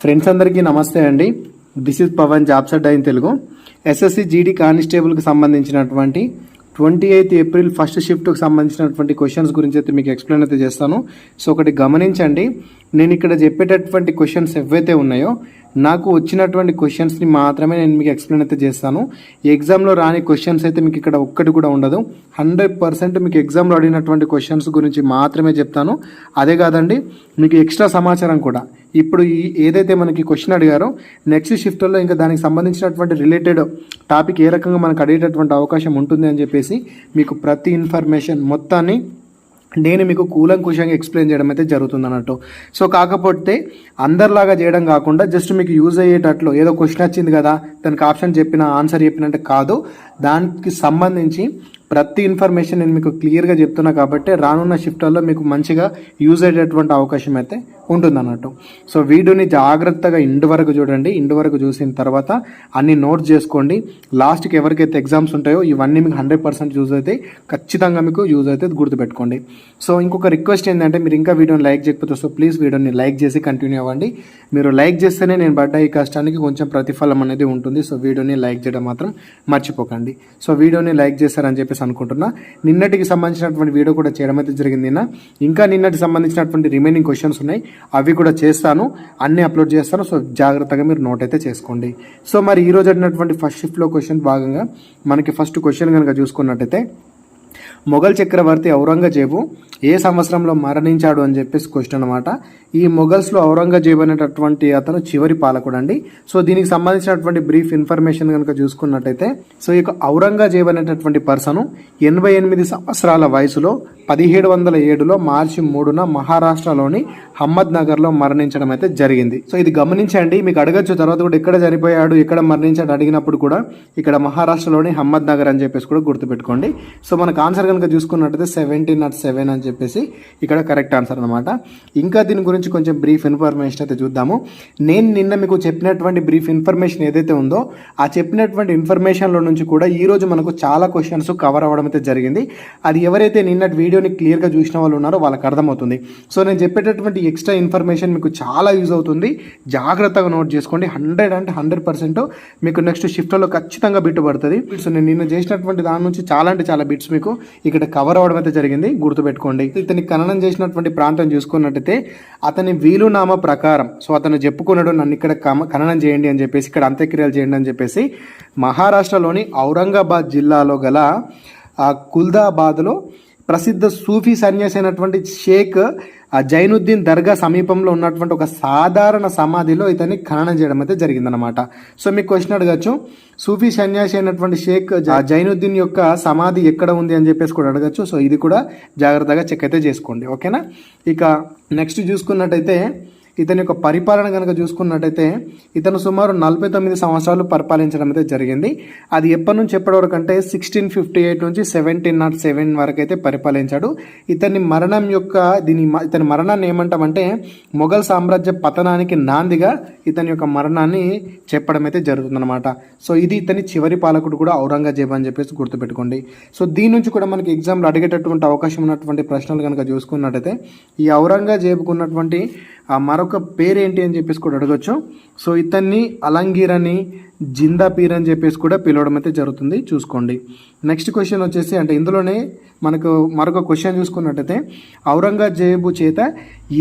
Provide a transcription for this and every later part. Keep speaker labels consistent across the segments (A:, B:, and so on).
A: Friends అందరికీ నమస్తే అండి. This is Pawan jobs Adda in Telugu. SSC GD కానిస్టేబుల్కి సంబంధించినటువంటి 28 ఏప్రిల్ ఫస్ట్ షిఫ్ట్కి సంబంధించినటువంటి క్వశ్చన్స్ గురించి అయితే మీకు ఎక్స్ప్లెయిన్ అయితే చేస్తాను. సో ఒకటి గమనించండి, నేను ఇక్కడ చెప్పేటటువంటి క్వశ్చన్స్ ఏవైతే ఉన్నాయో నాకు వచ్చినటువంటి క్వశ్చన్స్ని మాత్రమే నేను మీకు ఎక్స్ప్లెయిన్ అయితే చేస్తాను. ఎగ్జామ్లో రాని క్వశ్చన్స్ అయితే మీకు ఇక్కడ ఒక్కటి కూడా ఉండదు. 100% మీకు ఎగ్జామ్లో అడిగినటువంటి క్వశ్చన్స్ గురించి మాత్రమే చెప్తాను. అదే కాదండి, మీకు ఎక్స్ట్రా సమాచారం కూడా ఇప్పుడు ఏదైతే మనకి క్వశ్చన్ అడిగారో నెక్స్ట్ షిఫ్ట్లో ఇంకా దానికి సంబంధించినటువంటి రిలేటెడ్ టాపిక్ ఏ రకంగా మనకు అడిగేటటువంటి అవకాశం ఉంటుంది అని చెప్పేసి మీకు ప్రతి ఇన్ఫర్మేషన్ మొత్తాన్ని నేను మీకు కూలంకుషంగా ఎక్స్ప్లెయిన్ చేయడం అయితే జరుగుతుంది అన్నట్టు. సో కాకపోతే అందరిలాగా చేయడం కాకుండా జస్ట్ మీకు యూజ్ అయ్యేటట్లు ఏదో క్వశ్చన్ వచ్చింది కదా దానికి ఆప్షన్ చెప్పిన ఆన్సర్ చెప్పినట్టు కాదు, దానికి సంబంధించి ప్రతి ఇన్ఫర్మేషన్ నేను మీకు క్లియర్గా చెప్తున్నా కాబట్టి రానున్న షిఫ్ట్లలో మీకు మంచిగా యూజ్ అయ్యేటటువంటి అవకాశం అయితే ఉంటుంది అన్నట్టు. సో వీడియోని జాగ్రత్తగా ఇండు వరకు చూడండి. ఇండు వరకు చూసిన తర్వాత అన్ని నోట్స్ చేసుకోండి. లాస్ట్కి ఎవరికైతే ఎగ్జామ్స్ ఉంటాయో ఇవన్నీ మీకు 100% యూజ్ అవుతాయి, ఖచ్చితంగా మీకు యూజ్ అయితే గుర్తుపెట్టుకోండి. సో ఇంకొక రిక్వెస్ట్ ఏంటంటే, మీరు ఇంకా వీడియోని లైక్ చేయకపోతే సో ప్లీజ్ వీడియోని లైక్ చేసి కంటిన్యూ అవ్వండి. మీరు లైక్ చేస్తేనే నేను పడ్డ ఈ కష్టానికి కొంచెం ప్రతిఫలం అనేది ఉంటుంది. సో వీడియోని లైక్ చేయడం మాత్రం మర్చిపోకండి. సో వీడియోని లైక్ చేస్తారని చెప్పేసి అనుకుంటున్నా. నిన్నటికి సంబంధించినటువంటి వీడియో కూడా చేయడం అయితే జరిగింది. ఇంకా నిన్నటికి సంబంధించినటువంటి రిమైనింగ్ క్వశ్చన్స్ ఉన్నాయి, అవి కూడా చేస్తాను, అన్ని అప్లోడ్ చేస్తాను. సో జాగ్రత్తగా మీరు నోట్ అయితే చేసుకోండి. సో మరి ఈ రోజు అడిగినటువంటి ఫస్ట్ షిఫ్ట్లో క్వశ్చన్ భాగంగా మనకి ఫస్ట్ క్వశ్చన్ కనుక చూసుకున్నట్టయితే, మొఘల్ చక్రవర్తి ఔరంగజేబు ఏ సంవత్సరంలో మరణించాడు అని చెప్పేసి క్వశ్చన్ అనమాట. ఈ మొఘల్స్లో ఔరంగజేబు అనేటటువంటి అతను చివరి పాలకుడు అండి. సో దీనికి సంబంధించినటువంటి బ్రీఫ్ ఇన్ఫర్మేషన్ కనుక చూసుకున్నట్టయితే, సో ఈ ఔరంగజేబు అనేటటువంటి పర్సన్ 88 సంవత్సరాల వయసులో 1707లో మార్చి 3న మహారాష్ట్రలోని అహ్మద్ నగర్లో మరణించడం అయితే జరిగింది. సో ఇది గమనించండి, మీకు అడగచ్చు తర్వాత కూడా ఎక్కడ చనిపోయాడు ఎక్కడ మరణించాడు అడిగినప్పుడు కూడా ఇక్కడ మహారాష్ట్రలోని అహ్మద్ నగర్ అని చెప్పేసి కూడా గుర్తుపెట్టుకోండి. సో మనకు ఆన్సర్ కనుక చూసుకున్నట్టయితే 1707 అని చెప్పేసి ఇక్కడ కరెక్ట్ ఆన్సర్ అనమాట. ఇంకా దీని గురించి కొంచెం బ్రీఫ్ ఇన్ఫర్మేషన్ అయితే చూద్దాము. నేను నిన్న మీకు చెప్పినటువంటి బ్రీఫ్ ఇన్ఫర్మేషన్ ఏదైతే ఉందో ఆ చెప్పినటువంటి ఇన్ఫర్మేషన్లో నుంచి కూడా ఈరోజు మనకు చాలా క్వశ్చన్స్ కవర్ అవ్వడం అయితే జరిగింది. అది ఎవరైతే నిన్నటి వీడియోని క్లియర్గా చూసిన వాళ్ళు ఉన్నారో వాళ్ళకి అర్థమవుతుంది. సో నేను చెప్పేటటువంటి ఎక్స్ట్రా ఇన్ఫర్మేషన్ మీకు చాలా యూజ్ అవుతుంది, జాగ్రత్తగా నోట్ చేసుకోండి. 100% మీకు నెక్స్ట్ షిఫ్ట్లో ఖచ్చితంగా బిట్ పడుతుంది. సో నేను నిన్న చేసినటువంటి దాని నుంచి చాలా అంటే చాలా బిట్స్ మీకు ఇక్కడ కవర్ అవ్వడం అయితే జరిగింది, గుర్తుపెట్టుకోండి. ఇతని ఖననం చేసినటువంటి ప్రాంతం చూసుకున్నట్టయితే అతని వీలునామా ప్రకారం, సో అతను చెప్పుకున్నాడు నన్ను ఇక్కడ ఖననం చేయండి అని చెప్పేసి, ఇక్కడ అంత్యక్రియలు చేయండి అని చెప్పేసి, మహారాష్ట్రలోని ఔరంగాబాద్ జిల్లాలో గల కుల్దాబాద్లో ప్రసిద్ధ సూఫీ సన్యాసి అయినటువంటి షేక్ జైనుద్దీన్ దర్గా సమీపంలో ఉన్నటువంటి ఒక సాధారణ సమాధిలో ఇతన్ని ఖననం చేయడం అయితే జరిగిందనమాట. సో మీకు క్వశ్చన్ అడగచ్చు, సూఫీ సన్యాసి అయినటువంటి షేక్ జైనుద్దీన్ యొక్క సమాధి ఎక్కడ ఉంది అని చెప్పేసి కూడా అడగచ్చు. సో ఇది కూడా జాగ్రత్తగా చెక్ అయితే చేసుకోండి, ఓకేనా. ఇక నెక్స్ట్ చూసుకున్నట్టయితే ఇతని యొక్క పరిపాలన కనుక చూసుకున్నట్టయితే ఇతను సుమారు 49 సంవత్సరాలు పరిపాలించడం అయితే జరిగింది. అది ఎప్పటి నుంచి ఎప్పటి వరకు అంటే 1658 నుంచి 1707 వరకు అయితే పరిపాలించాడు. ఇతని మరణాన్ని ఏమంటామంటే మొఘల్ సామ్రాజ్య పతనానికి నాందిగా ఇతని యొక్క మరణాన్ని చెప్పడం అయితే జరుగుతుందన్నమాట. సో ఇది ఇతని చివరి పాలకుడు కూడా ఔరంగజేబు అని చెప్పేసి గుర్తుపెట్టుకోండి. సో దీని నుంచి కూడా మనకి ఎగ్జామ్లో అడిగేటటువంటి అవకాశం ఉన్నటువంటి ప్రశ్నలు కనుక చూసుకున్నట్టయితే, ఈ ఔరంగజేబుకు ఉన్నటువంటి మరొక పేరేంటి అని చెప్పేసి కూడా అడగచ్చు. సో ఇతన్ని అలంగీర్ అని, జిందా పీర్ అని చెప్పేసి కూడా పిలవడం అయితే జరుగుతుంది, చూసుకోండి. నెక్స్ట్ క్వశ్చన్ వచ్చేసి, అంటే ఇందులోనే మనకు మరొక క్వశ్చన్ చూసుకున్నట్టయితే, ఔరంగజేబు చేత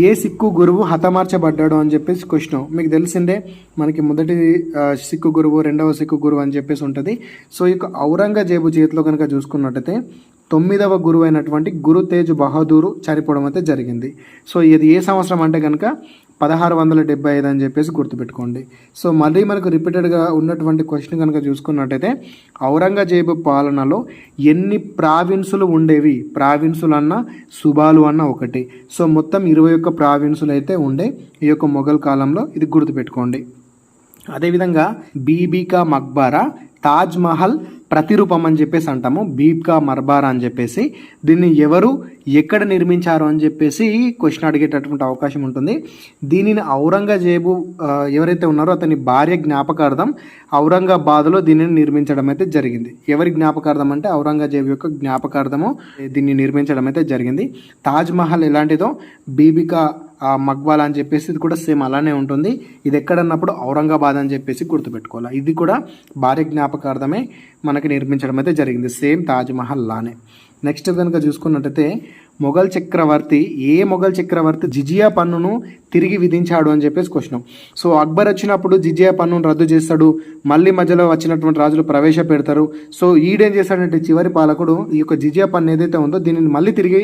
A: ఏ సిక్కు గురువు హతమార్చబడ్డాడు అని చెప్పేసి క్వశ్చన్ మీకు తెలిసిందే. మనకి మొదటి సిక్కు గురువు, రెండవ సిక్కు గురువు అని చెప్పేసి ఉంటుంది. సో ఇక ఔరంగజేబు చేతిలో కనుక చూసుకున్నట్టయితే 9వ గురువు అయినటువంటి గురు తేజ్ బహదూరు చనిపోవడం అయితే జరిగింది. సో ఇది ఏ సంవత్సరం అంటే కనుక 1675 అని చెప్పేసి గుర్తుపెట్టుకోండి. సో మళ్ళీ మనకు రిపీటెడ్గా ఉన్నటువంటి క్వశ్చన్ కనుక చూసుకున్నట్టయితే, ఔరంగజేబు పాలనలో ఎన్ని ప్రావిన్సులు ఉండేవి? ప్రావిన్సులు అన్న సుబాలు అన్న ఒకటి. సో మొత్తం 21 ప్రావిన్సులు అయితే ఉండే ఈ యొక్క మొఘల్ కాలంలో, ఇది గుర్తుపెట్టుకోండి. అదేవిధంగా బీబీకా మక్బారా, తాజ్ మహల్ ప్రతిరూపం అని చెప్పేసి అంటాము, బీబ్కా మర్బారా అని చెప్పేసి. దీన్ని ఎవరు ఎక్కడ నిర్మించారు అని చెప్పేసి క్వశ్చన్ అడిగేటటువంటి అవకాశం ఉంటుంది. దీనిని ఔరంగజేబు ఎవరైతే ఉన్నారో అతని భార్య జ్ఞాపకార్థం ఔరంగాబాద్లో దీనిని నిర్మించడం అయితే జరిగింది. ఎవరి జ్ఞాపకార్థం అంటే ఔరంగజేబు యొక్క జ్ఞాపకార్థము దీన్ని నిర్మించడం అయితే జరిగింది. తాజ్ మహల్ ఎలాంటిదో బీబీకా మగ్వాల్ అని చెప్పేసి ఇది కూడా సేమ్ అలానే ఉంటుంది. ఇది ఎక్కడన్నప్పుడు ఔరంగాబాద్ అని చెప్పేసి గుర్తుపెట్టుకోవాలి. ఇది కూడా భార్య జ్ఞాపకార్థమే మనకి నిర్మించడం అయితే జరిగింది, సేమ్ తాజ్మహల్ లానే. నెక్స్ట్ కనుక చూసుకున్నట్టయితే మొఘల్ చక్రవర్తి జిజియా పన్నును తిరిగి విధించాడు అని చెప్పేసి క్వశ్చన్. సో అక్బర్ వచ్చినప్పుడు జిజియా పన్నును రద్దు చేస్తాడు, మళ్ళీ మధ్యలో వచ్చినటువంటి రాజులు ప్రవేశపెడతారు. సో ఈడేం చేస్తాడంటే చివరి పాలకుడు ఈ యొక్క జిజియా పన్ను ఏదైతే ఉందో దీనిని మళ్ళీ తిరిగి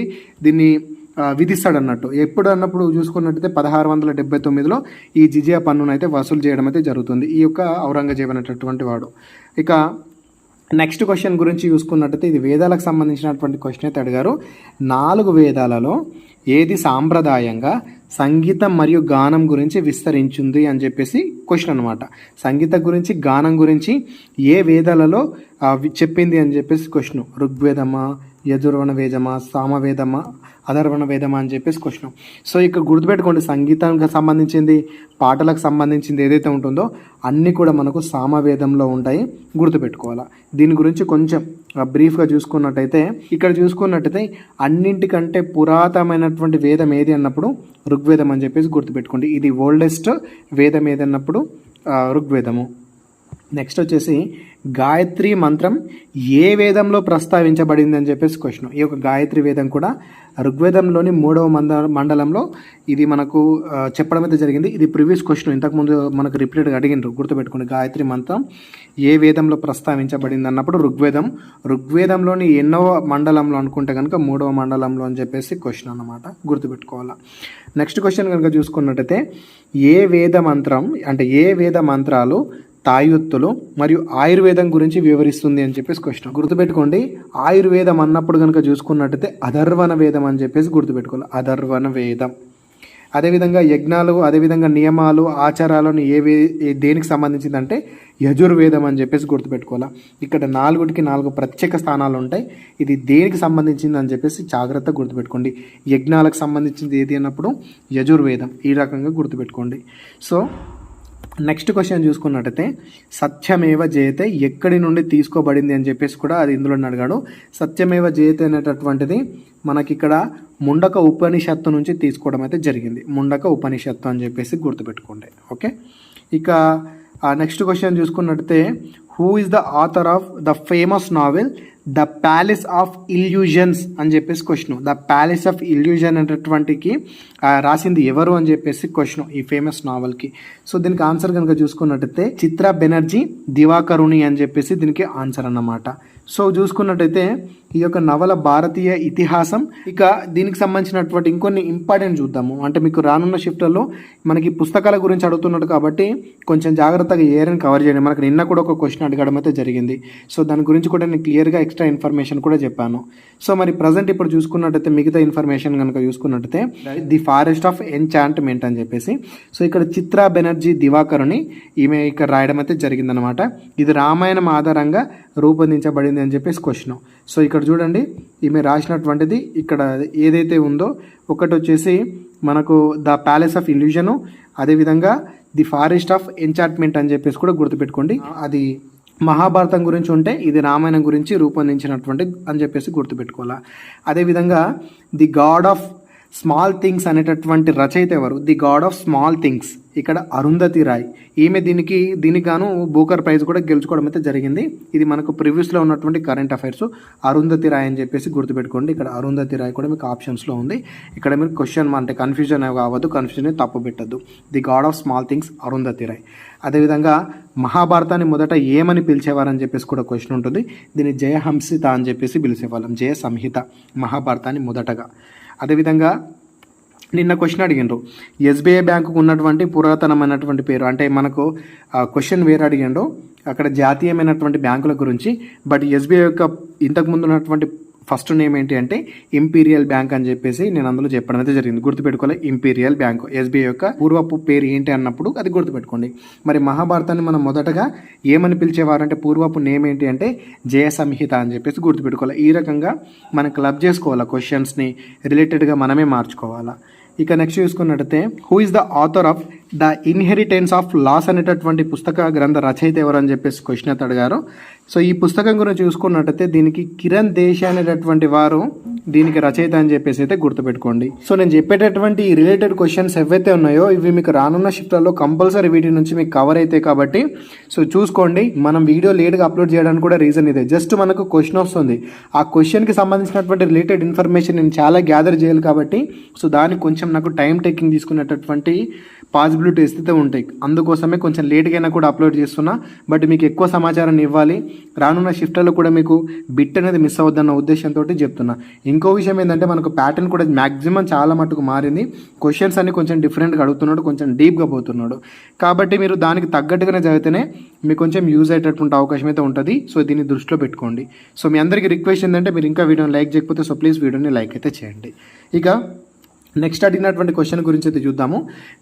A: విధిస్తాడు అన్నట్టు. ఎప్పుడు అన్నప్పుడు చూసుకున్నట్టయితే 1679లో ఈ జిజియా పన్నును అయితే వసూలు చేయడం అయితే జరుగుతుంది ఈ యొక్క ఔరంగజేబు అనేటటువంటి వాడు. ఇక నెక్స్ట్ క్వశ్చన్ గురించి చూసుకున్నట్టయితే ఇది వేదాలకు సంబంధించినటువంటి క్వశ్చన్ అయితే అడిగారు. 4 వేదాలలో ఏది సాంప్రదాయంగా సంగీతం మరియు గానం గురించి విస్తరించింది అని చెప్పేసి క్వశ్చన్ అనమాట. సంగీతం గురించి గానం గురించి ఏ వేదాలలో చెప్పింది అని చెప్పేసి క్వశ్చన్. ఋగ్వేదమా, యజుర్వేణ వేదమా, సామవేదమా, అథర్వణ వేదమా అని చెప్పేసి క్వశ్చన్. సో ఇక్కడ గుర్తుపెట్టుకోండి, సంగీతానికి సంబంధించింది, పాటలకు సంబంధించింది ఏదైతే ఉంటుందో అన్నీ కూడా మనకు సామవేదంలో ఉంటాయి, గుర్తుపెట్టుకోవాలా. దీని గురించి కొంచెం బ్రీఫ్గా చూసుకున్నట్టయితే ఇక్కడ చూసుకున్నట్టయితే అన్నింటికంటే పురాతనమైనటువంటి వేదం ఏది అన్నప్పుడు ఋగ్వేదం అని చెప్పేసి గుర్తుపెట్టుకోండి. ఇది ఓల్డెస్ట్ వేదం ఏది అన్నప్పుడు ఋగ్వేదము. నెక్స్ట్ వచ్చేసి గాయత్రి మంత్రం ఏ వేదంలో ప్రస్తావించబడింది అని చెప్పేసి క్వశ్చన్. ఈ యొక్క గాయత్రి వేదం కూడా ఋగ్వేదంలోని 3వ మండలంలో ఇది మనకు చెప్పడం అయితే జరిగింది. ఇది ప్రీవియస్ క్వశ్చన్, ఇంతకుముందు మనకు రిపీటెడ్గా అడిగినారు, గుర్తుపెట్టుకోండి. గాయత్రి మంత్రం ఏ వేదంలో ప్రస్తావించబడింది అన్నప్పుడు ఋగ్వేదంలోని ఎన్నవ మండలంలో అనుకుంటే కనుక 3వ మండలంలో అని చెప్పేసి క్వశ్చన్ అన్నమాట, గుర్తుపెట్టుకోవాలా. నెక్స్ట్ క్వశ్చన్ కనుక చూసుకున్నట్టయితే ఏ వేద మంత్రాలు తాయుత్తులు మరియు ఆయుర్వేదం గురించి వివరిస్తుంది అని చెప్పేసి క్వశ్చన్. గుర్తుపెట్టుకోండి, ఆయుర్వేదం అన్నప్పుడు కనుక చూసుకున్నట్టయితే అథర్వణ వేదం అని చెప్పేసి గుర్తుపెట్టుకోవాలి, అథర్వణ వేదం. అదేవిధంగా యజ్ఞాలు, అదేవిధంగా నియమాలు, ఆచారాలను దేనికి సంబంధించిందంటే యజుర్వేదం అని చెప్పేసి గుర్తుపెట్టుకోవాలి. ఇక్కడ 4 ప్రత్యేక స్థానాలు ఉంటాయి. ఇది దేనికి సంబంధించింది అని చెప్పేసి జాగ్రత్తగా గుర్తుపెట్టుకోండి. యజ్ఞాలకు సంబంధించింది ఏది అన్నప్పుడు యజుర్వేదం, ఈ రకంగా గుర్తుపెట్టుకోండి. సో నెక్స్ట్ క్వశ్చన్ చూసుకున్నట్టయితే సత్యమేవ జయతే ఎక్కడి నుండి తీసుకోబడింది అని చెప్పేసి కూడా అది ఇందులో అడిగాడు. సత్యమేవ జయతే అనేటటువంటిది మనకి ఇక్కడ ముండక ఉపనిషత్తు నుంచి తీసుకోవడం అయితే జరిగింది. ముండక ఉపనిషత్తు అని చెప్పేసి గుర్తుపెట్టుకోండి. ఓకే, ఇక నెక్స్ట్ క్వశ్చన్ చూసుకున్నట్టయితే who is the author of the famous novel the palace of illusions అని చెప్పేసి question. The palace of illusion అనేటటువంటికి రాసింది ఎవరు అని చెప్పేసి క్వశ్చన్ ఈ ఫేమస్ నావెల్కి. సో దీనికి ఆన్సర్ కనుక చూసుకున్నట్టయితే చిత్రా బెనర్జీ దివాకరుణి అని చెప్పేసి దీనికి ఆన్సర్ అన్నమాట. సో చూసుకున్నట్టయితే ఈ యొక్క నవల భారతీయ ఇతిహాసం. ఇక దీనికి సంబంధించినటువంటి ఇంకొన్ని ఇంపార్టెంట్ చూద్దాము. అంటే మీకు రానున్న షిఫ్ట్లలో మనకి పుస్తకాల గురించి అడుగుతున్నాడు కాబట్టి కొంచెం జాగ్రత్తగా ఏరియని కవర్ చేయండి. మనకు నిన్న కూడా ఒక క్వశ్చన్ అడగడం అయితే జరిగింది. సో దాని గురించి కూడా నేను క్లియర్గా ఎక్స్ట్రా ఇన్ఫర్మేషన్ కూడా చెప్పాను. సో మరి ప్రజెంట్ ఇప్పుడు చూసుకున్నట్టయితే మిగతా ఇన్ఫర్మేషన్ కనుక చూసుకున్నట్టయితే ది ఫారెస్ట్ ఆఫ్ ఎంచాంట్మెంట్ అని చెప్పేసి. సో ఇక్కడ చిత్రా బెనర్జీ దివాకరుని ఈమె ఇక్కడ రాయడం అయితే జరిగిందనమాట. ఇది రామాయణం ఆధారంగా రూపొందించబడింది అని చెప్పేసి క్వశ్చన్. సో ఇక్కడ చూడండి, ఈమె రాసినటువంటిది ఇక్కడ ఏదైతే ఉందో ఒకటి వచ్చేసి మనకు ద ప్యాలెస్ ఆఫ్ ఇల్యూజను, అదేవిధంగా ది ఫారెస్ట్ ఆఫ్ ఎంచాంట్మెంట్ అని చెప్పేసి కూడా గుర్తుపెట్టుకోండి. అది మహాభారతం గురించి ఉంటే ఇది రామాయణం గురించి రూపొందించినటువంటి అని చెప్పేసి గుర్తుపెట్టుకోవాలా. అదేవిధంగా the God of Small things అనేటటువంటి రచయిత ఎవరు? The God of Small things ఇక్కడ అరుంధతి రాయ్. ఈమె దీనికి గాను బూకర్ ప్రైజ్ కూడా గెలుచుకోవడం అయితే జరిగింది. ఇది మనకు ప్రివ్యూస్లో ఉన్నటువంటి కరెంట్ అఫైర్స్. అరుంధతి రాయ్ అని చెప్పేసి గుర్తుపెట్టుకోండి. ఇక్కడ అరుంధతి రాయ్ కూడా మీకు ఆప్షన్స్లో ఉంది. ఇక్కడ మీరు క్వశ్చన్ అంటే కన్ఫ్యూజన్ కావద్దు, కన్ఫ్యూజన్ తప్పు పెట్టద్దు. The God of Small Things Arundhati Roy. అదేవిధంగా మహాభారతాన్ని మొదట ఏమని పిలిచేవారని చెప్పేసి కూడా క్వశ్చన్ ఉంటుంది. దీన్ని జయహంసిత అని చెప్పేసి పిలిచేవాళ్ళం, జయ సంహిత మహాభారతాన్ని మొదటగా. అదేవిధంగా నిన్న క్వశ్చన్ అడిగిండ్రు ఎస్బీఐ బ్యాంకుకు ఉన్నటువంటి పురాతనమైనటువంటి పేరు. అంటే మనకు క్వశ్చన్ వేరే అడిగిండ్రు అక్కడ జాతీయమైనటువంటి బ్యాంకుల గురించి. బట్ ఎస్బీఐ యొక్క ఇంతకుముందు ఉన్నటువంటి ఫస్ట్ నేమ్ ఏంటి అంటే ఇంపీరియల్ బ్యాంక్ అని చెప్పేసి నేను అందులో చెప్పడం అయితే జరిగింది. గుర్తుపెట్టుకోవాలి, ఇంపీరియల్ బ్యాంక్. ఎస్బీఐ యొక్క పూర్వపు పేరు ఏంటి అన్నప్పుడు అది గుర్తుపెట్టుకోండి. మరి మహాభారతాన్ని మనం మొదటగా ఏమని పిలిచేవారంటే పూర్వపు నేమ్ ఏంటి అంటే జయ సంహిత అని చెప్పేసి గుర్తుపెట్టుకోవాలి. ఈ రకంగా మనం క్లబ్ చేసుకోవాలా, క్వశ్చన్స్ని రిలేటెడ్గా మనమే మార్చుకోవాలా. ఇక నెక్స్ట్ చూసుకున్నట్టయితే who is the author of the Inheritance of Loss అనేటటువంటి పుస్తక గ్రంథ రచయిత ఎవరు అని చెప్పేసి క్వశ్చన్ అయితే అడిగారు. సో ఈ పుస్తకం గురించి చూసుకున్నట్టయితే దీనికి కిరణ్ దేశాయ్ అనేటటువంటి వారు దీనికి రచయిత అని చెప్పేసి అయితే గుర్తుపెట్టుకోండి. సో నేను చెప్పేటటువంటి రిలేటెడ్ క్వశ్చన్స్ ఏవైతే ఉన్నాయో ఇవి మీకు రానున్న షిఫ్ట్లలో కంపల్సరీ వీటి నుంచి మీకు కవర్ అవుతాయి కాబట్టి సో చూసుకోండి. మనం వీడియో లేట్గా అప్లోడ్ చేయడానికి కూడా రీజన్ ఇదే. జస్ట్ మనకు క్వశ్చన్ వస్తుంది, ఆ క్వశ్చన్కి సంబంధించినటువంటి రిలేటెడ్ ఇన్ఫర్మేషన్ నేను చాలా గ్యాదర్ చేయాలి కాబట్టి సో దానికి కొంచెం నాకు టైం టేకింగ్ తీసుకునేటటువంటి పాసిబిలిటీస్ అయితే ఉంటాయి. అందుకోసమే కొంచెం లేట్గా అయినా కూడా అప్లోడ్ చేస్తున్నా. బట్ మీకు ఎక్కువ సమాచారాన్ని ఇవ్వాలి, రానున్న షిఫ్ట్లలో కూడా మీకు బిట్ అనేది మిస్ అవ్వద్దన్న ఉద్దేశంతో చెప్తున్నా. ఇంకో విషయం ఏంటంటే మనకు ప్యాటర్న్ కూడా మ్యాక్సిమం చాలా మటుకు మారింది. క్వశ్చన్స్ అన్ని కొంచెం డిఫరెంట్గా అడుగుతున్నాడు, కొంచెం డీప్గా పోతున్నాడు. కాబట్టి మీరు దానికి తగ్గట్టుగానే చదివితేనే మీకు కొంచెం యూజ్ అయ్యేటటువంటి అవకాశం అయితే ఉంటుంది. సో దీన్ని దృష్టిలో పెట్టుకోండి. సో మీ అందరికీ రిక్వెస్ట్ ఏంటంటే మీరు ఇంకా వీడియోని లైక్ చేయకపోతే సో ప్లీజ్ వీడియోని లైక్ అయితే చేయండి. ఇక నెక్స్ట్ అడిగినటువంటి క్వశ్చన్ గురించి అయితే చూద్దాము.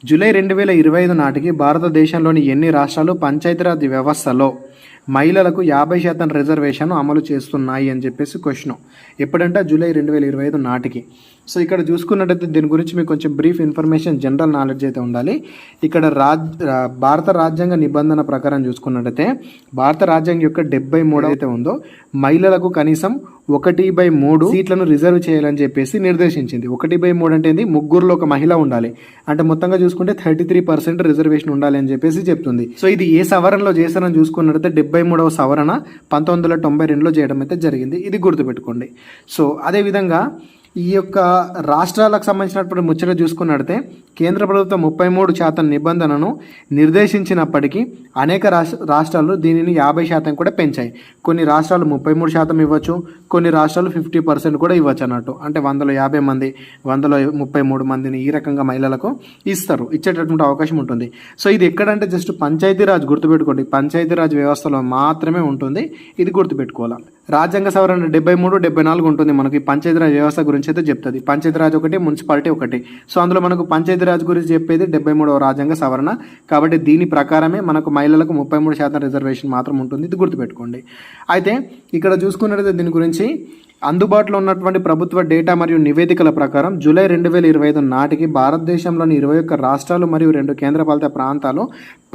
A: జూలై 2025 నాటికి భారతదేశంలోని ఎన్ని రాష్ట్రాలు పంచాయతీరాజ్ వ్యవస్థలో మహిళలకు 50% రిజర్వేషన్ అమలు చేస్తున్నాయి అని చెప్పేసి క్వశ్చన్. ఎప్పుడంటే జూలై 2025 నాటికి. సో ఇక్కడ చూసుకున్నట్టయితే దీని గురించి మీకు కొంచెం బ్రీఫ్ ఇన్ఫర్మేషన్, జనరల్ నాలెడ్జ్ అయితే ఉండాలి. ఇక్కడ భారత రాజ్యాంగ నిబంధన ప్రకారం చూసుకున్నట్టయితే భారత రాజ్యాంగం యొక్క 73 అయితే ఉందో మహిళలకు కనీసం 1/3 సీట్లను రిజర్వ్ చేయాలని చెప్పేసి నిర్దేశించింది. 1/3 అంటే ఏంది, ముగ్గురులో ఒక మహిళ ఉండాలి. అంటే మొత్తంగా చూసుకుంటే 33% రిజర్వేషన్ ఉండాలి అని చెప్పేసి చెప్తుంది. సో ఇది ఏ సవరణలో చేశారని చూసుకున్నట్టయితే 73వ సవరణ 1992లో చేయడం అయితే జరిగింది. ఇది గుర్తుపెట్టుకోండి. సో అదేవిధంగా ఈ యొక్క రాష్ట్రాలకు సంబంధించినటువంటి ముచ్చట చూసుకున్నట్టే కేంద్ర ప్రభుత్వం 33% నిబంధనను నిర్దేశించినప్పటికీ అనేక రాష్ట్రాలు దీనిని 50% కూడా పెంచాయి. కొన్ని రాష్ట్రాలు 33% ఇవ్వచ్చు, కొన్ని రాష్ట్రాలు 50% కూడా ఇవ్వచ్చు అన్నట్టు. అంటే 150 మంది 133 మందిని ఈ రకంగా మహిళలకు ఇచ్చేటటువంటి అవకాశం ఉంటుంది. సో ఇది ఎక్కడంటే జస్ట్ పంచాయతీరాజ్, గుర్తుపెట్టుకోండి, పంచాయతీరాజ్ వ్యవస్థలో మాత్రమే ఉంటుంది. ఇది గుర్తుపెట్టుకోవాలి. రాజ్యాంగ సవరణ 73, 74 ఉంటుంది. మనకి పంచాయతీరాజ్ వ్యవస్థ గురించి అయితే చెప్తుంది. పంచాయతీరాజ్ ఒకటి, మున్సిపాలిటీ ఒకటి. సో అందులో మనకు పంచాయతీరాజ్ గురించి చెప్పేది 73వ రాజ్యాంగ సవరణ. కాబట్టి దీని ప్రకారమే మనకు మహిళలకు 33% రిజర్వేషన్ మాత్రం ఉంటుంది. ఇది గుర్తుపెట్టుకోండి. అయితే ఇక్కడ చూసుకున్నట్లయితే దీని గురించి అందుబాటులో ఉన్నటువంటి ప్రభుత్వ డేటా మరియు నివేదికల ప్రకారం జూలై 2025 నాటికి భారతదేశంలోని 21 రాష్ట్రాలు మరియు 2 కేంద్రపాలిత ప్రాంతాలు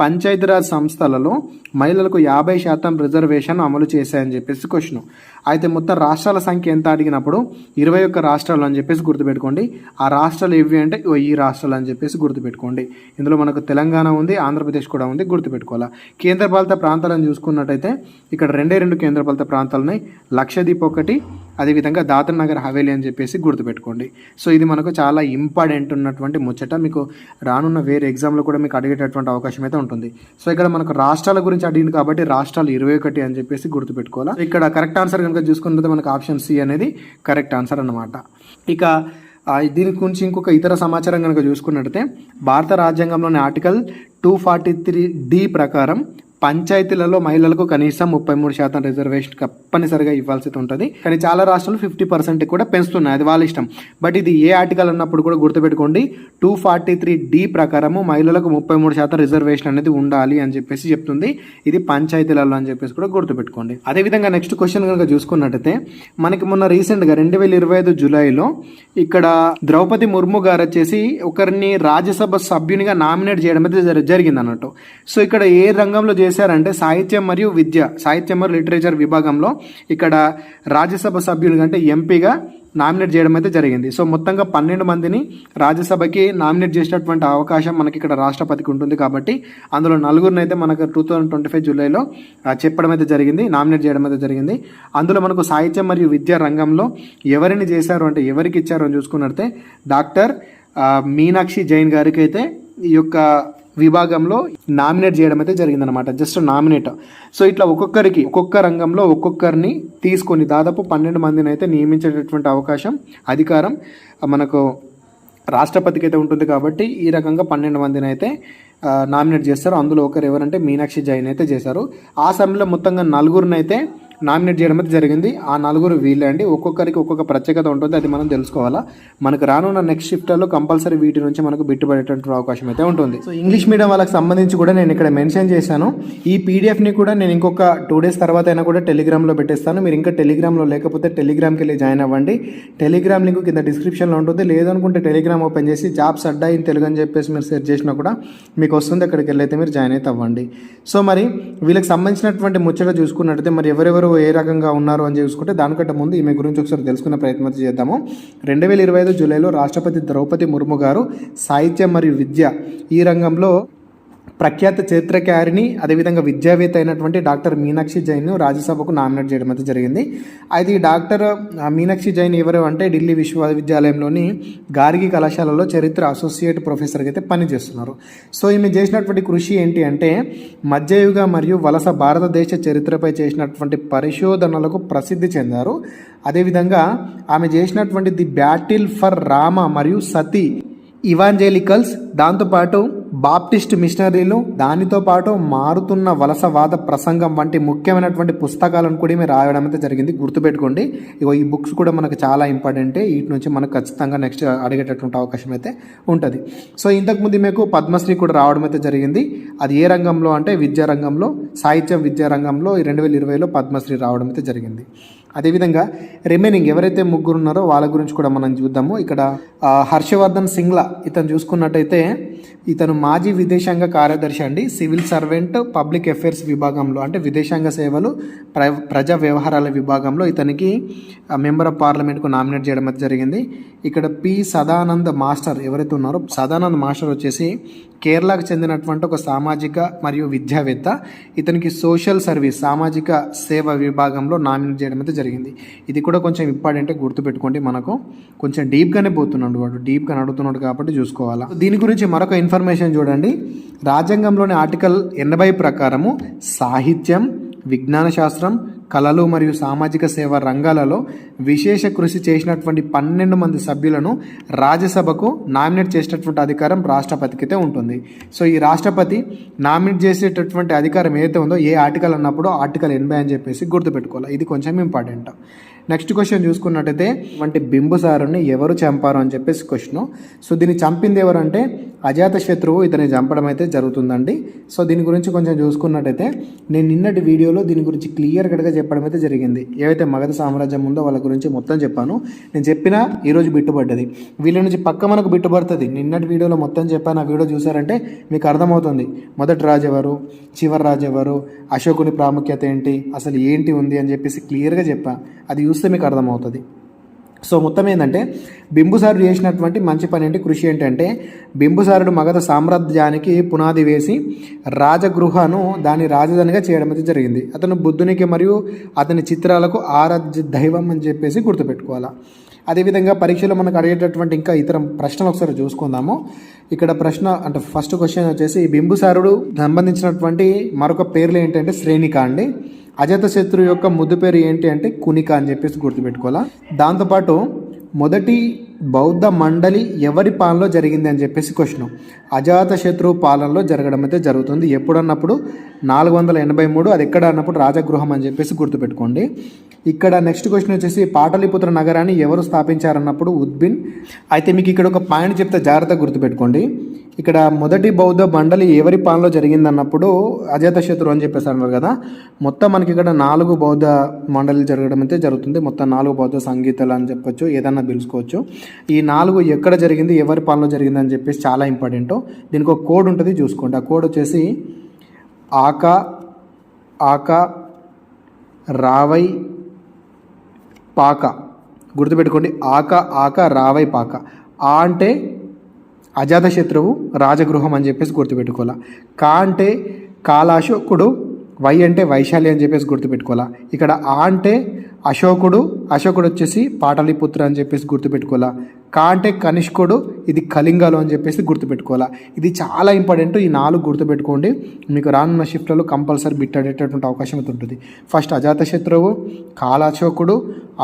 A: పంచాయతీరాజ్ సంస్థలలో మహిళలకు 50% రిజర్వేషన్ అమలు చేశాయని చెప్పేసి క్వశ్చన్. అయితే మొత్తం రాష్ట్రాల సంఖ్య ఎంత అడిగినప్పుడు 21 రాష్ట్రాలు అని చెప్పేసి గుర్తుపెట్టుకోండి. ఆ రాష్ట్రాలు ఏవి అంటే ఈ రాష్ట్రాలు అని చెప్పేసి గుర్తుపెట్టుకోండి. ఇందులో మనకు తెలంగాణ ఉంది, ఆంధ్రప్రదేశ్ కూడా ఉంది, గుర్తుపెట్టుకోవాలి. కేంద్రపాలిత ప్రాంతాలను చూసుకున్నట్టయితే ఇక్కడ 2 కేంద్రపాలిత ప్రాంతాలున్నాయి, లక్షద్వీప్ ఒకటి, అదేవిధంగా దాదర్ నగర్ హవేలీ అని చెప్పేసి గుర్తుపెట్టుకోండి. సో ఇది మనకు చాలా ఇంపార్టెంట్ ఉన్నటువంటి ముచ్చట. మీకు రానున్న వేరే ఎగ్జామ్లో కూడా మీకు అడిగేటటువంటి అవకాశం అయితే ఉంటుంది. సో ఇక్కడ మనకు రాష్ట్రాల గురించి అడిగింది కాబట్టి రాష్ట్రాలు 21 అని చెప్పేసి గుర్తుపెట్టుకోవాలి. ఇక్కడ కరెక్ట్ ఆన్సర్ కనుక చూసుకుంటే మనకు ఆప్షన్ సి అనేది కరెక్ట్ ఆన్సర్ అన్నమాట. ఇక దీని గురించి ఇంకొక ఇతర సమాచారం కనుక చూసుకున్నట్టయితే భారత రాజ్యాంగంలోని ఆర్టికల్ 243D ప్రకారం పంచాయతీలలో మహిళలకు కనీసం 33% రిజర్వేషన్ తప్పనిసరిగా ఇవ్వాల్సి ఉంటుంది. కానీ చాలా రాష్ట్రాలు 50% కూడా పెంచుతున్నాయి, అది వాళ్ళ ఇష్టం. బట్ ఇది ఏ ఆర్టికల్ అన్నప్పుడు కూడా గుర్తుపెట్టుకోండి, 243D ప్రకారము మహిళలకు 33% రిజర్వేషన్ అనేది ఉండాలి అని చెప్పేసి చెప్తుంది. ఇది పంచాయతీలలో అని చెప్పేసి కూడా గుర్తుపెట్టుకోండి. అదేవిధంగా నెక్స్ట్ క్వశ్చన్ కనుక చూసుకున్నట్టయితే మనకి మొన్న రీసెంట్గా 2025 జూలైలో ఇక్కడ ద్రౌపది ముర్ము గారు వచ్చేసి ఒకరిని రాజ్యసభ సభ్యునిగా నామినేట్ చేయడం అయితే జరిగింది అన్నట్టు. సో ఇక్కడ ఏ రంగంలో చేశారంటే సాహిత్యం మరియు లిటరేచర్ విభాగంలో ఇక్కడ రాజ్యసభ సభ్యులుగా అంటే ఎంపీగా నామినేట్ చేయడం అయితే జరిగింది. సో మొత్తంగా 12 మందిని రాజ్యసభకి నామినేట్ చేసినటువంటి అవకాశం మనకి ఇక్కడ రాష్ట్రపతికి ఉంటుంది. కాబట్టి అందులో 4 అయితే మనకు 2025 జూలైలో చెప్పడం అయితే జరిగింది, నామినేట్ చేయడం అయితే జరిగింది. అందులో మనకు సాహిత్యం మరియు విద్యా రంగంలో ఎవరిని చేశారు అంటే ఎవరికి ఇచ్చారు అని చూసుకున్నట్టే డాక్టర్ మీనాక్షి జైన్ గారికి అయితే ఈ యొక్క విభాగంలో నామినేట్ చేయడం అయితే జరిగిందనమాట. Just nominate. సో ఇట్లా ఒక్కొక్క రంగంలో ఒక్కొక్కరిని తీసుకొని దాదాపు 12 మందిని అయితే నియమించేటటువంటి అవకాశం, అధికారం మనకు రాష్ట్రపతికి అయితే ఉంటుంది. కాబట్టి ఈ రకంగా 12 మందిని అయితే నామినేట్ చేస్తారు. అందులో ఒకరు ఎవరంటే మీనాక్షి జైన్ అయితే చేశారు. ఆ సమయంలో మొత్తంగా 4 అయితే నామినేట్ చేయడం అయితే జరిగింది. ఆ 4 వీళ్ళే అండి. ఒక్కొక్కరికి ఒక్కొక్క ప్రత్యేకత ఉంటుంది, అది మనం తెలుసుకోవాలా. మనకు రానున్న నెక్స్ట్ షిఫ్ట్లో కంపల్సరీ వీటి నుంచి మనకు బిట్టుపడేటువంటి అవకాశం అయితే ఉంటుంది. సో ఇంగ్లీష్ మీడియం వాళ్ళకి సంబంధించి కూడా నేను ఇక్కడ మెన్షన్ చేశాను. ఈ పీడిఎఫ్ని కూడా నేను ఇంకొక 2 days తర్వాత అయినా కూడా టెలిగ్రామ్లో పెట్టేస్తాను. మీరు ఇంకా టెలిగ్రామ్లో లేకపోతే టెలిగ్రామ్కి వెళ్ళి జాయిన్ అవ్వండి. టెలిగ్రామ్ లింక్ కింద డిస్క్రిప్షన్లో ఉంటుంది. లేదనుకుంటే టెలిగ్రామ్ ఓపెన్ చేసి జాబ్స్ అడ్డా ఇన్ తెలుగు అని చెప్పేసి మీరు సెర్చ్ చేసినా కూడా మీకు వస్తుంది. అక్కడికి వెళ్ళైతే మీరు జాయిన్ అయితే అవ్వండి. సో మరి వీళ్ళకి సంబంధించినటువంటి ముచ్చట చూసుకున్నట్టయితే మరి ఎవరెవరు ఎవరు ఏ రకంగా ఉన్నారు అని చూసుకుంటే దానికంటే ముందు ఈమె గురించి ఒకసారి తెలుసుకునే ప్రయత్నం అయితే చేద్దాము. 2025 జూలైలో రాష్ట్రపతి ద్రౌపది ముర్ము గారు సాహిత్యం మరియు విద్య ఈ రంగంలో ప్రఖ్యాత చరిత్రకారిణి అదేవిధంగా విద్యావేత్త అయినటువంటి డాక్టర్ మీనాక్షి జైన్ను రాజ్యసభకు నామినేట్ చేయడం అయితే జరిగింది. అయితే ఈ డాక్టర్ మీనాక్షి జైన్ ఎవరు అంటే ఢిల్లీ విశ్వవిద్యాలయంలోని గార్గి కళాశాలలో చరిత్ర అసోసియేట్ ప్రొఫెసర్గా అయితే పనిచేస్తున్నారు. సో ఈమె చేసినటువంటి కృషి ఏంటి అంటే మధ్యయుగ మరియు వలస భారతదేశ చరిత్రపై చేసినటువంటి పరిశోధనలకు ప్రసిద్ధి చెందారు. అదేవిధంగా ఆమె చేసినటువంటి ది బ్యాటిల్ ఫర్ రామ మరియు సతీ ఇవాంజెలికల్స్, దాంతోపాటు బాప్టిస్ట్ మిషనరీలు, దానితో పాటు మారుతున్న వలసవాద ప్రసంగం వంటి ముఖ్యమైనటువంటి పుస్తకాలను కూడా మేము రాయడం అయితే జరిగింది. గుర్తుపెట్టుకోండి, ఇగో ఈ బుక్స్ కూడా మనకు చాలా ఇంపార్టెంట్. వీటి నుంచి మనకు ఖచ్చితంగా నెక్స్ట్ అడిగేటటువంటి అవకాశం అయితే ఉంటుంది. సో ఇంతకుముందు మీకు పద్మశ్రీ కూడా రావడం అయితే జరిగింది. అది ఏ రంగంలో అంటే విద్యా రంగంలో, సాహిత్యం విద్యా రంగంలో 2020లో పద్మశ్రీ రావడం అయితే జరిగింది. అదేవిధంగా రిమైనింగ్ ఎవరైతే ముగ్గురు ఉన్నారో వాళ్ళ గురించి కూడా మనం చూద్దాము. ఇక్కడ హర్షవర్ధన్ సింగ్లా, ఇతను చూసుకున్నట్టయితే ఇతను మాజీ విదేశాంగ కార్యదర్శి అండి. సివిల్ సర్వెంట్ పబ్లిక్ అఫైర్స్ విభాగంలో అంటే విదేశాంగ సేవలు ప్రజా వ్యవహారాల విభాగంలో ఇతనికి మెంబర్ ఆఫ్ పార్లమెంట్కు నామినేట్ చేయడం అయితే జరిగింది. ఇక్కడ పి సదానంద్ మాస్టర్ ఎవరైతే ఉన్నారో, సదానంద్ మాస్టర్ వచ్చేసి కేరళకు చెందినటువంటి ఒక సామాజిక మరియు విద్యావేత్త. ఇతనికి సోషల్ సర్వీస్ సామాజిక సేవ విభాగంలో నామినేట్ చేయడం అయితే జరిగింది. ఇది కూడా కొంచెం ఇంపార్టెంట్, గుర్తుపెట్టుకోండి. మనకు కొంచెం డీప్గానే పోతున్నాడు వాడు, డీప్గా అడుగుతున్నాడు కాబట్టి చూసుకోవాలా. దీని గురించి మరొక ఇన్ఫర్మేషన్ చూడండి. రాజ్యాంగంలోని ఆర్టికల్ 80 ప్రకారము సాహిత్యం, విజ్ఞాన శాస్త్రం, కళలు మరియు సామాజిక సేవ రంగాలలో విశేష కృషి చేసినటువంటి 12 మంది సభ్యులను రాజ్యసభకు నామినేట్ చేసేటటువంటి అధికారం రాష్ట్రపతికి అయితే ఉంటుంది. సో ఈ రాష్ట్రపతి నామినేట్ చేసేటటువంటి అధికారం ఏదైతే ఉందో ఏ ఆర్టికల్ అన్నప్పుడు ఆర్టికల్ 80 అని చెప్పేసి గుర్తుపెట్టుకోవాలి. ఇది కొంచెం ఇంపార్టెంట్. నెక్స్ట్ క్వశ్చన్ చూసుకున్నట్టయితే వంటి బింబుసారుని ఎవరు చంపారు అని చెప్పేసి క్వశ్చన్. సో దీన్ని చంపింది ఎవరంటే అజాత శత్రువు ఇతన్ని చంపడం అయితే జరుగుతుందండి. సో దీని గురించి కొంచెం చూసుకున్నట్టయితే నేను నిన్నటి వీడియోలో దీని గురించి క్లియర్ కట్గా చెప్పడం అయితే జరిగింది. ఏవైతే మగధ సామ్రాజ్యం ఉందో వాళ్ళ గురించి మొత్తం చెప్పాను. నేను చెప్పినా ఈరోజు బిట్టుపడ్డది, వీళ్ళ నుంచి పక్క మనకు బిట్టుపడుతుంది. నిన్నటి వీడియోలో మొత్తం చెప్పాను. ఆ వీడియో చూసారంటే మీకు అర్థమవుతుంది మొదటి రాజు ఎవరు, చివరి రాజు ఎవరు, అశోకుని ప్రాముఖ్యత ఏంటి, అసలు ఏంటి ఉంది అని చెప్పేసి క్లియర్గా చెప్పాను. అది చూస్తే మీకు అర్థమవుతుంది. సో మొత్తం ఏంటంటే బింబుసారుడు చేసినటువంటి మంచి పని ఏంటి, కృషి ఏంటంటే బింబుసారుడు మగధ సామ్రాజ్యానికి పునాది వేసి రాజగృహను దాని రాజధానిగా చేయడం అయితే జరిగింది. అతను బుద్ధునికి మరియు అతని చిత్రాలకు ఆరాధ్య దైవం అని చెప్పేసి గుర్తుపెట్టుకోవాలా. అదేవిధంగా పరీక్షలో మనకు అడిగేటటువంటి ఇంకా ఇతర ప్రశ్నలు ఒకసారి చూసుకుందాము. ఇక్కడ ప్రశ్న అంటే ఫస్ట్ క్వశ్చన్ వచ్చేసి బింబుసారుడు సంబంధించినటువంటి మరొక పేర్లు ఏంటంటే శ్రేణిక అండి. అజాతశత్రు యొక్క ముద్దు పేరు ఏంటి అంటే కునిక అని చెప్పేసి గుర్తుపెట్టుకోవాలా. దాంతోపాటు మొదటి బౌద్ధ మండలి ఎవరి పాలనలో జరిగింది అని చెప్పేసి క్వశ్చన్. అజాతశత్రు పాలనలో జరగడం అయితే జరుగుతుంది. ఎప్పుడన్నప్పుడు 483, అది ఎక్కడ అన్నప్పుడు రాజగృహం అని చెప్పేసి గుర్తుపెట్టుకోండి. ఇక్కడ నెక్స్ట్ క్వశ్చన్ వచ్చేసి పాటలీపుత్ర నగరాన్ని ఎవరు స్థాపించారన్నప్పుడు ఉద్బిన్. అయితే మీకు ఇక్కడ ఒక పాయింట్ చెప్తే జాగ్రత్తగా గుర్తుపెట్టుకోండి. ఇక్కడ మొదటి బౌద్ధ మండలి ఎవరి పాలనలో జరిగిందన్నప్పుడు అజాతశత్రు అని చెప్పేసి అన్నారు కదా. మొత్తం మనకి ఇక్కడ 4 బౌద్ధ మండలి జరగడం అయితే జరుగుతుంది. మొత్తం 4 బౌద్ధ సంగీతాలు అని చెప్పొచ్చు, ఏదన్నా పిలుచుకోవచ్చు. ఈ 4 ఎక్కడ జరిగింది, ఎవరి పాలనలో జరిగింది అని చెప్పేసి చాలా ఇంపార్టెంట్. దీనికి ఒక కోడ్ ఉంటుంది, చూసుకోండి. ఆ కోడ్ వచ్చేసి ఆకా రావై పాక. గుర్తుపెట్టుకోండి, ఆక రావై పాక. ఆ అంటే అజాతశత్రువు రాజగృహం అని చెప్పేసి గుర్తుపెట్టుకోవాలా. కా అంటే కాలాశోకుడు, వై అంటే వైశాలి అని చెప్పేసి గుర్తుపెట్టుకోవాలా. ఇక్కడ ఆ అంటే అశోకుడు వచ్చేసి పాటలీపుత్ర అని చెప్పేసి గుర్తుపెట్టుకోవాలా. కా అంటే కనిష్కుడు, ఇది కళింగలో అని చెప్పేసి గుర్తుపెట్టుకోవాలా. ఇది చాలా ఇంపార్టెంట్. ఈ 4 గుర్తుపెట్టుకోండి. మీకు రానున్న షిఫ్ట్లలో కంపల్సరీ బిట్ అయ్యేటటువంటి అవకాశం అయితే ఉంటుంది. ఫస్ట్ అజాతశత్రువు, కాలాశోకుడు,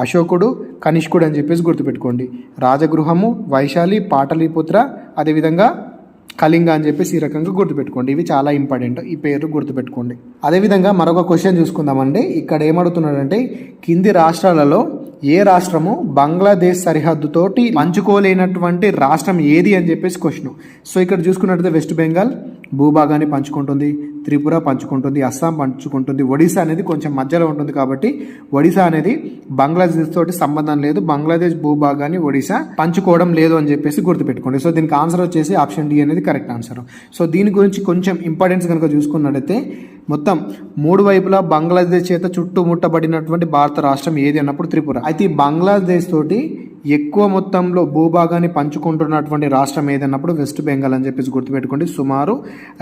A: అశోకుడు, కనిష్కుడు అని చెప్పేసి గుర్తుపెట్టుకోండి. రాజగృహము, వైశాలి, పాటలీపుత్ర, అదేవిధంగా కళింగ అని చెప్పేసి ఈ రకంగా గుర్తుపెట్టుకోండి. ఇవి చాలా ఇంపార్టెంట్, ఈ పేరు గుర్తుపెట్టుకోండి. అదేవిధంగా మరొక క్వశ్చన్ చూసుకుందామండి. ఇక్కడ ఏమడుగుతున్నాడంటే కింది రాష్ట్రాలలో ఏ రాష్ట్రము బంగ్లాదేశ్ సరిహద్దుతోటి పంచుకోలేనటువంటి రాష్ట్రం ఏది అని చెప్పేసి క్వశ్చన్. సో ఇక్కడ చూసుకున్నట్లయితే వెస్ట్ బెంగాల్, భూభాగాన్ని పంచుకుంటుంది, త్రిపుర పంచుకుంటుంది, అస్సాం పంచుకుంటుంది, ఒడిశా అనేది కొంచెం మధ్యలో ఉంటుంది కాబట్టి ఒడిశా అనేది బంగ్లాదేశ్ తోటి సంబంధం లేదు, బంగ్లాదేశ్ భూభాగాన్ని ఒడిశా పంచుకోవడం లేదు అని చెప్పేసి గుర్తుపెట్టుకోండి. సో దీనికి ఆన్సర్ వచ్చేసి ఆప్షన్ డి అనేది కరెక్ట్ ఆన్సర్. సో దీని గురించి కొంచెం ఇంపార్టెన్స్ కనుక చూసుకున్నట్లయితే మొత్తం 3 వైపులా బంగ్లాదేశ్ చేత చుట్టుముట్టబడినటువంటి భారత రాష్ట్రం ఏది అన్నప్పుడు త్రిపుర. అయితే ఈ బంగ్లాదేశ్ తోటి ఎక్కువ మొత్తంలో భూభాగాన్ని పంచుకుంటున్నటువంటి రాష్ట్రం ఏదన్నప్పుడు వెస్ట్ బెంగాల్ అని చెప్పేసి గుర్తుపెట్టుకోండి. సుమారు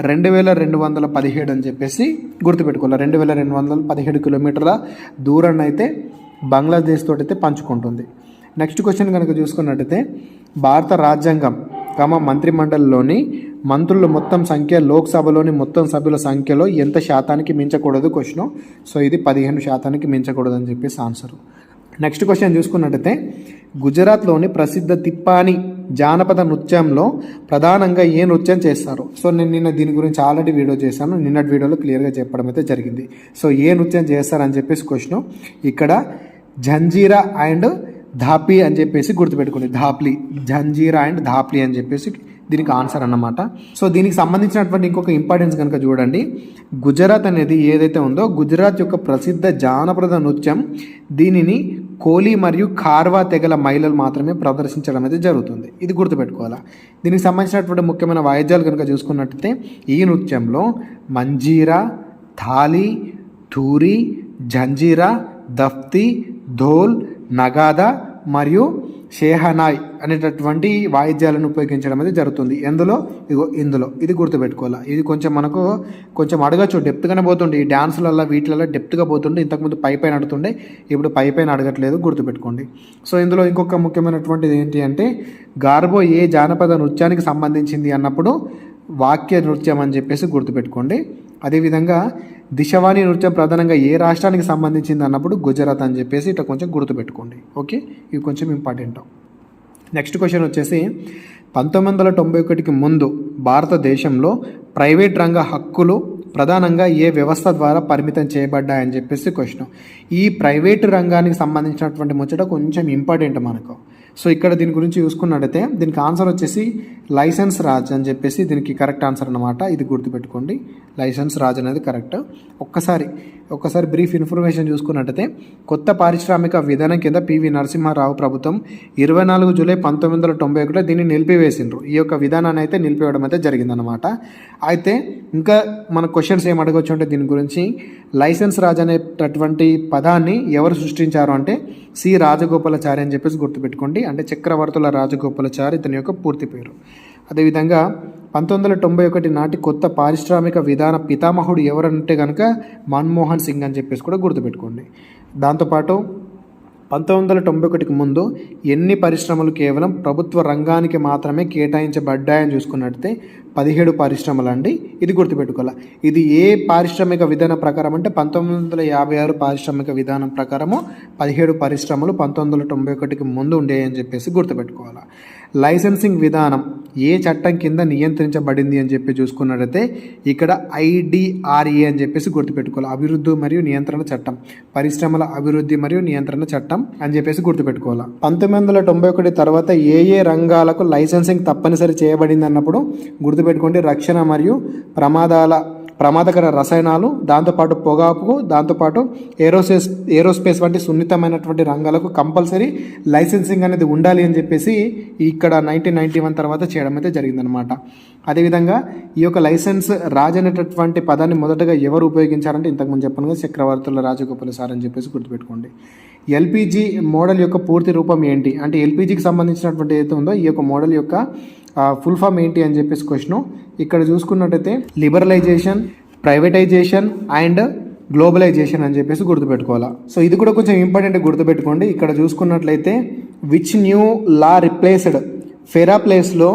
A: 2217 అని చెప్పేసి గుర్తుపెట్టుకోవాలి. 2217 కిలోమీటర్ల దూరాన్ని అయితే బంగ్లాదేశ్ తోటి అయితే పంచుకుంటుంది. నెక్స్ట్ క్వశ్చన్ కనుక చూసుకున్నట్టయితే భారత రాజ్యాంగం మంత్రిమండలిలోని మంత్రుల మొత్తం సంఖ్య లోక్సభలోని మొత్తం సభ్యుల సంఖ్యలో ఎంత శాతానికి మించకూడదు క్వశ్చన్. సో ఇది 15% మించకూడదు అని చెప్పేసి ఆన్సర్. నెక్స్ట్ క్వశ్చన్ చూసుకున్నట్టయితే గుజరాత్లోని ప్రసిద్ధ తిప్పాని జానపద నృత్యంలో ప్రధానంగా ఏ నృత్యం చేస్తారు? సో నేను నిన్న దీని గురించి ఆల్రెడీ వీడియో చేశాను, నిన్నటి వీడియోలో క్లియర్గా చెప్పడం అయితే జరిగింది. సో ఏ నృత్యం చేస్తారని చెప్పేసి క్వశ్చన్. ఇక్కడ జంజీరా అండ్ ధాప్లీ అని చెప్పేసి గుర్తుపెట్టుకోండి. ధాప్లీ, జంజీరా అండ్ ధాప్లీ అని చెప్పేసి దీనికి ఆన్సర్ అన్నమాట. సో దీనికి సంబంధించినటువంటి ఇంకొక ఇంపార్టెన్స్ కనుక చూడండి. గుజరాత్ అనేది ఏదైతే ఉందో గుజరాత్ యొక్క ప్రసిద్ధ జానపద నృత్యం, దీనిని కోలీ మరియు ఖార్వా తెగల మహిళలు మాత్రమే ప్రదర్శించడం అయితే జరుగుతుంది. ఇది గుర్తుపెట్టుకోవాలా. దీనికి సంబంధించినటువంటి ముఖ్యమైన వాయిద్యాలు కనుక చూసుకున్నట్టయితే ఈ నృత్యంలో మంజీరా, థాలి, ధూరి, జంజీరా, దఫ్తి, ధోల్, నగాదా మరియు షేహనాయ్ అనేటటువంటి వాయిద్యాలను ఉపయోగించడం అనేది జరుగుతుంది. ఇందులో ఇది గుర్తుపెట్టుకోవాలి. ఇది కొంచెం మనకు కొంచెం అడగచ్చు, డెప్త్గానే పోతుండే ఈ డ్యాన్సులలో వీటిలలో డెప్త్గా పోతుండే. ఇంతకుముందు పైన అడుగుతుండే, ఇప్పుడు పైన అడగట్లేదు, గుర్తుపెట్టుకోండి. సో ఇందులో ఇంకొక ముఖ్యమైనటువంటిది ఏంటి అంటే గార్బో ఏ జానపద నృత్యానికి సంబంధించింది అన్నప్పుడు వాక్య నృత్యం అని చెప్పేసి గుర్తుపెట్టుకోండి. అదేవిధంగా దిశవాణి నృత్యం ప్రధానంగా ఏ రాష్ట్రానికి సంబంధించింది అన్నప్పుడు గుజరాత్ అని చెప్పేసి ఇట్లా కొంచెం గుర్తుపెట్టుకోండి. ఓకే, ఇవి కొంచెం ఇంపార్టెంట్. నెక్స్ట్ క్వశ్చన్ వచ్చేసి 1991కి ముందు భారతదేశంలో ప్రైవేట్ రంగ హక్కులు ప్రధానంగా ఏ వ్యవస్థ ద్వారా పరిమితం చేయబడ్డాయని చెప్పేసి క్వశ్చన్. ఈ ప్రైవేటు రంగానికి సంబంధించినటువంటి ముచ్చట కొంచెం ఇంపార్టెంట్ మనకు. సో ఇక్కడ దీని గురించి చూసుకున్నట్టయితే దీనికి ఆన్సర్ వచ్చేసి లైసెన్స్ రాజ్ అని చెప్పేసి దీనికి కరెక్ట్ ఆన్సర్ అన్నమాట. ఇది గుర్తుపెట్టుకోండి, లైసెన్స్ రాజ్ అనేది కరెక్ట్. ఒక్కసారి బ్రీఫ్ ఇన్ఫర్మేషన్ చూసుకున్నట్టయితే కొత్త పారిశ్రామిక విధానం కింద పివి నరసింహారావు ప్రభుత్వం 24 జూలై 1991 దీన్ని నిలిపివేసిండ్రు. ఈ యొక్క విధానాన్ని అయితే నిలిపివేయడం అయితే జరిగిందనమాట. అయితే ఇంకా మన క్వశ్చన్స్ ఏం అడగవచ్చు అంటే దీని గురించి లైసెన్స్ రాజ్ అనేటటువంటి పదాన్ని ఎవరు సృష్టించారు అంటే సి రాజగోపాలాచారి అని చెప్పేసి గుర్తుపెట్టుకోండి. అంటే చక్రవర్తుల రాజగోపాలాచారి ఇతని యొక్క పూర్తి పేరు. అదేవిధంగా 1991 నాటి కొత్త పారిశ్రామిక విధాన పితామహుడు ఎవరంటే కనుక మన్మోహన్ సింగ్ అని చెప్పేసి కూడా గుర్తుపెట్టుకోండి. దాంతోపాటు 1991కి ముందు ఎన్ని పరిశ్రమలు కేవలం ప్రభుత్వ రంగానికి మాత్రమే కేటాయించబడ్డాయని చూసుకున్నట్టయితే 17 పరిశ్రమలు అండి. ఇది గుర్తుపెట్టుకోవాలి. ఇది ఏ పారిశ్రామిక విధానం ప్రకారం అంటే 1956 పారిశ్రామిక విధానం ప్రకారము 17 పరిశ్రమలు 1991కి ముందు ఉండేయని చెప్పేసి గుర్తుపెట్టుకోవాలి. లైసెన్సింగ్ విధానం ఏ చట్టం కింద నియంత్రించబడింది అని చెప్పి చూసుకున్నట్టయితే ఇక్కడ IDRA అని చెప్పేసి గుర్తుపెట్టుకోవాలి. అభివృద్ధి మరియు నియంత్రణ చట్టం, పరిశ్రమల అభివృద్ధి మరియు నియంత్రణ చట్టం అని చెప్పేసి గుర్తుపెట్టుకోవాలి. 1991 తర్వాత ఏ రంగాలకు లైసెన్సింగ్ తప్పనిసరి చేయబడింది అన్నప్పుడు గుర్తుపెట్టుకోండి రక్షణ మరియు ప్రమాదకర రసాయనాలు, దాంతోపాటు పొగాకు, దాంతోపాటు ఏరోస్పేస్ వంటి సున్నితమైనటువంటి రంగాలకు కంపల్సరీ లైసెన్సింగ్ అనేది ఉండాలి అని చెప్పేసి ఇక్కడ 1991 తర్వాత చేయడం అయితే జరిగిందనమాట. అదేవిధంగా ఈ యొక్క లైసెన్స్ రాజ్ అనేటటువంటి పదాన్ని మొదటగా ఎవరు ఉపయోగించారంటే ఇంతకుముందు చెప్పాను కదా చక్రవర్తుల రాజగోపాలాచారి అని చెప్పేసి గుర్తుపెట్టుకోండి. ఎల్పిజి మోడల్ యొక్క పూర్తి రూపం ఏంటి అంటే ఎల్పిజికి సంబంధించినటువంటి ఏదైతే ఉందో ఈ యొక్క మోడల్ యొక్క ఫుల్ ఫామ్ ఏంటి అని చెప్పేసి క్వశ్చన్. ఇక్కడ చూసుకున్నట్టయితే లిబరలైజేషన్, ప్రైవేటైజేషన్ అండ్ గ్లోబలైజేషన్ అని చెప్పేసి గుర్తుపెట్టుకోవాలా. సో ఇది కూడా కొంచెం ఇంపార్టెంట్ గుర్తుపెట్టుకోండి. ఇక్కడ చూసుకున్నట్లయితే which new law replaced FERA ప్లేస్లో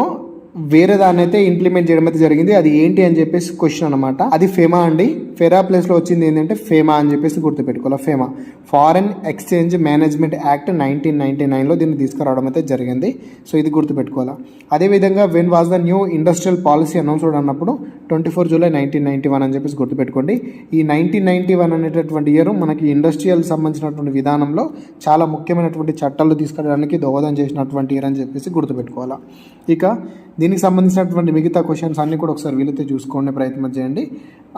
A: వేరే దాన్ని అయితే ఇంప్లిమెంట్ చేయడం అయితే జరిగింది. అది ఏంటి అని చెప్పేసి క్వశ్చన్ అనమాట. అది ఫెమా అండి. ఫెరా ప్లేస్లో వచ్చింది ఏంటంటే ఫేమా అని చెప్పేసి గుర్తుపెట్టుకోవాలి. ఫేమా ఫారెన్ ఎక్స్చేంజ్ మేనేజ్మెంట్ యాక్ట్ 1999లో దీన్ని తీసుకురావడం అయితే జరిగింది. సో ఇది గుర్తుపెట్టుకోవాలి. అదేవిధంగా when was the new industrial policy announced అన్నప్పుడు 24 జూలై 1991 అని చెప్పేసి గుర్తుపెట్టుకోండి. ఈ 1991 అనేటటువంటి ఇయర్ మనకి ఇండస్ట్రియల్ సంబంధించినటువంటి విధానంలో చాలా ముఖ్యమైనటువంటి చట్టాలు తీసుకురావడానికి దోహదం చేసినటువంటి ఇయర్ అని చెప్పేసి గుర్తుపెట్టుకోవాలి. ఇక దీనికి సంబంధించినటువంటి మిగతా క్వశ్చన్స్ అన్నీ కూడా ఒకసారి వీలైతే చూసుకోండి, ప్రయత్నం చేయండి.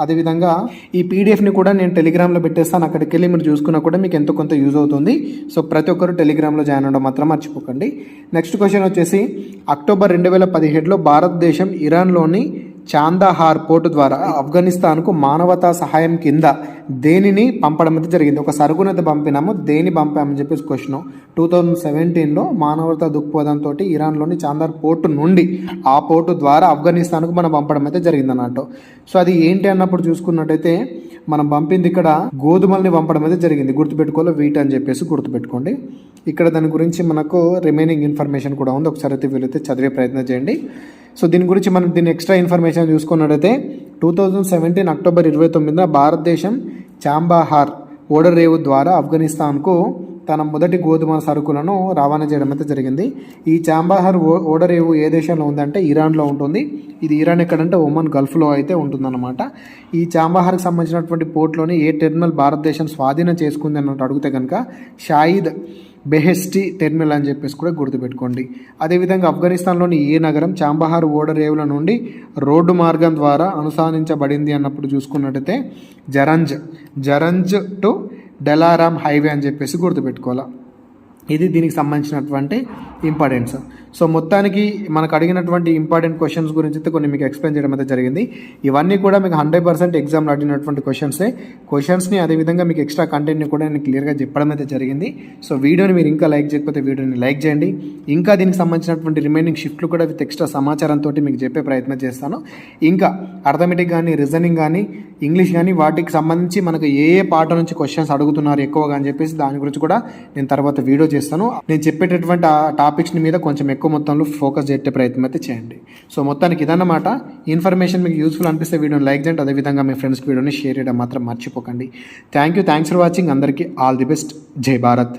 A: అదేవిధంగా ఈ పీడిఎఫ్ని కూడా నేను టెలిగ్రామ్లో పెట్టేస్తాను, అక్కడికి వెళ్ళి మీరు చూసుకున్నా కూడా మీకు ఎంతో కొంత యూజ్ అవుతుంది. సో ప్రతి ఒక్కరు టెలిగ్రామ్లో జాయిన్ అవ్వడం మాత్రం మర్చిపోకండి. నెక్స్ట్ క్వశ్చన్ వచ్చేసి అక్టోబర్ 2017లో భారతదేశం ఇరాన్లోని చాందాహార్ పోర్టు ద్వారా ఆఫ్ఘనిస్తాన్కు మానవతా సహాయం కింద దేనిని పంపడం అయితే జరిగింది. ఒక సరుకునైతే పంపినాము, దేని పంపామని చెప్పేసి క్వశ్చన్. 2017లో మానవతా దృక్పథంతో ఇరాన్లోని చాందార్ పోర్టు నుండి ఆ పోర్టు ద్వారా ఆఫ్ఘనిస్తాన్కు మనం పంపడం అయితే జరిగింది అన్నట్టు. సో అది ఏంటి అన్నప్పుడు చూసుకున్నట్టయితే మనం పంపింది ఇక్కడ గోధుమల్ని పంపడం అయితే జరిగింది. గుర్తుపెట్టుకోవాలి, వీట్ అని చెప్పేసి గుర్తుపెట్టుకోండి. ఇక్కడ దాని గురించి మనకు రిమైనింగ్ ఇన్ఫర్మేషన్ కూడా ఉంది, ఒకసారి అయితే వీలైతే చదివే ప్రయత్నం చేయండి. సో దీని గురించి మనం దీని ఎక్స్ట్రా ఇన్ఫర్మేషన్ చూసుకున్నట్టయితే 2017 అక్టోబర్ 29న భారతదేశం చాంబాహార్ ఓడరేవు ద్వారా ఆఫ్ఘనిస్తాన్కు తన మొదటి గోధుమ సరుకులను రవాణా చేయడం అయితే జరిగింది. ఈ చాంబాహార్ ఓడరేవు ఏ దేశంలో ఉందంటే ఇరాన్లో ఉంటుంది. ఇది ఇరాన్ ఎక్కడంటే ఒమన్ గల్ఫ్లో అయితే ఉంటుందన్నమాట. ఈ చాంబాహార్కి సంబంధించినటువంటి పోర్ట్లోని ఏ టెర్మినల్ భారతదేశం స్వాధీనం చేసుకుంది అన్నట్టు అడిగితే కనుక షాయిద్ బెహెస్టీ టెర్మినల్ అని చెప్పేసి కూడా గుర్తుపెట్టుకోండి. అదేవిధంగా ఆఫ్ఘనిస్తాన్లోని ఏ నగరం చాంబాహార్ ఓడరేవుల నుండి రోడ్డు మార్గం ద్వారా అనుసంధానించబడింది అన్నప్పుడు చూసుకున్నట్టయితే జరంజ్ టు డెలారామ్ హైవే అని చెప్పేసి గుర్తుపెట్టుకోవాలి. ఇది దీనికి సంబంధించినటువంటి ఇంపార్టెన్స్. సో మొత్తానికి మనకు అడిగినటువంటి ఇంపార్టెంట్ క్వశ్చన్స్ గురించి అయితే కొన్ని మీకు ఎక్స్ప్లెయిన్ చేయడం అయితే జరిగింది. ఇవన్నీ కూడా మీకు 100% ఎగ్జామ్లో అడిగినటువంటి క్వశ్చన్స్ని అదేవిధంగా మీకు ఎక్స్ట్రా కంటెంట్ని కూడా నేను క్లియర్గా చెప్పడం అయితే జరిగింది. సో వీడియోని మీరు ఇంకా లైక్ చేయకపోతే వీడియోని లైక్ చేయండి. ఇంకా దీనికి సంబంధించినటువంటి రిమైనింగ్ షిఫ్ట్లు కూడా విత్ ఎక్స్ట్రా సమాచారంతో మీకు చెప్పే ప్రయత్నం చేస్తాను. ఇంకా అర్థమెటిక్ కానీ రీజనింగ్ కానీ ఇంగ్లీష్ కానీ వాటికి సంబంధించి మనకు ఏ పార్ట్ నుంచి క్వశ్చన్స్ అడుగుతున్నారు ఎక్కువగా అని చెప్పేసి దాని గురించి కూడా నేను తర్వాత వీడియో చేస్తాను. నేను చెప్పేటటువంటి ఆ టాపిక్స్ని మీద కొంచెం ఎక్కువ మొత్తంలో ఫోకస్ చేసే ప్రయత్నం అయితే చేయండి. సో మొత్తానికి ఇదన్నమాట. ఇన్ఫర్మేషన్ మీకు యూస్ఫుల్ అనిపిస్తే వీడియోని లైక్ చేయండి, అదేవిధంగా మీ ఫ్రెండ్స్కి వీడియోని షేర్ చేయడం మాత్రం మర్చిపోకండి. Thanks for watching. అందరికీ ఆల్ ది బెస్ట్. జై భారత్.